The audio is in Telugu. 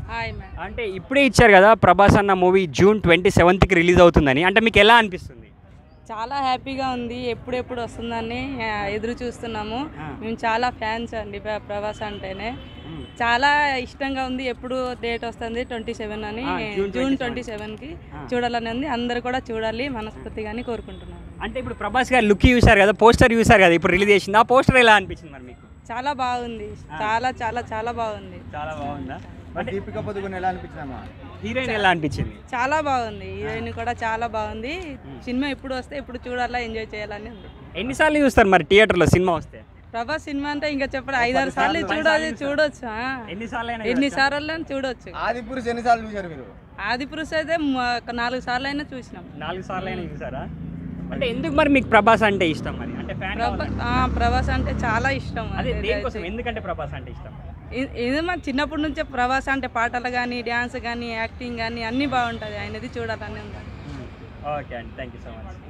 Hi ma'am. అంటే ఇప్పుడే ఇచ్చారు కదా ప్రభాస్ అన్న మూవీ జూన్ 27కి రిలీజ్ అవుతుందని. అంటే మీకు ఎలా అనిపిస్తుంది? చాలా హ్యాపీగా ఉంది. ఎప్పుడెప్పుడు వస్తుందని ఎదురు చూస్తున్నాము. మేము చాలా ఫ్యాన్స్ అండి ప్రభాస్ అంటేనే. చాలా ఇష్టంగా ఉంది. ఎప్పుడు డేట్ వస్తుంది 27 అని, జూన్ 27కి చూడాలని ఉంది. అందరు కూడా చూడాలి మనస్ఫూర్తిగాని కోరుకుంటున్నాను. అంటే ఇప్పుడు ప్రభాస్ గారు లుక్ చూసారు కదా, పోస్టర్ చూసారు కదా, ఇప్పుడు రిలీజ్ చేసింది. ఆ పోస్టర్ ఎలా అనిపించింది మరి మీకు? చాలా బాగుంది. చాలా చాలా చాలా బాగుంది. చాలా బాగుందా? అంటే దీపిక పదుకొనే ఎలా అనిపించిందమ్మా? హీరోయిన్ ఎలా అనిపించింది? చాలా బాగుంది. హీరోయిన్ కూడా చాలా బాగుంది. సినిమా ఎప్పుడు వస్తే ఎప్పుడు చూడాలా, ఎంజాయ్ చేయాలని ఉంది. ఎన్నిసార్లు చూస్తారు మరి థియేటర్లో సినిమా వస్తే? ప్రభాస్ సినిమా అంటే ఇంకా చెప్పడం 5-6 సార్లు చూడాలి, చూడొచ్చు. ఎన్నిసార్లు చూడొచ్చు. ఆదిపురుష్ ఎన్నిసార్లు చూశారు మీరు? ఆదిపురుష్ అయితే 4 సార్లు అయినా చూసినాం. 4 సార్లు అయినా చూసారా? అంటే ఎందుకు మరి మీకు ప్రభాస్ అంటే ఇష్టం మరి? అంటే ఫ్యాన్ ప్రభాస్ అంటే చాలా ఇష్టం. అదే దేనికోసం, ఎందుకంటే ప్రభాస్ అంటే ఇష్టం? ఇది మన చిన్నప్పటి నుంచే ప్రభాస్ అంటే పాటలు కానీ, డ్యాన్స్ కానీ, యాక్టింగ్ కానీ అన్నీ బాగుంటుంది. ఆయనది చూడాలని ఉంది. ఓకే అండి, థ్యాంక్ యూ సో మచ్.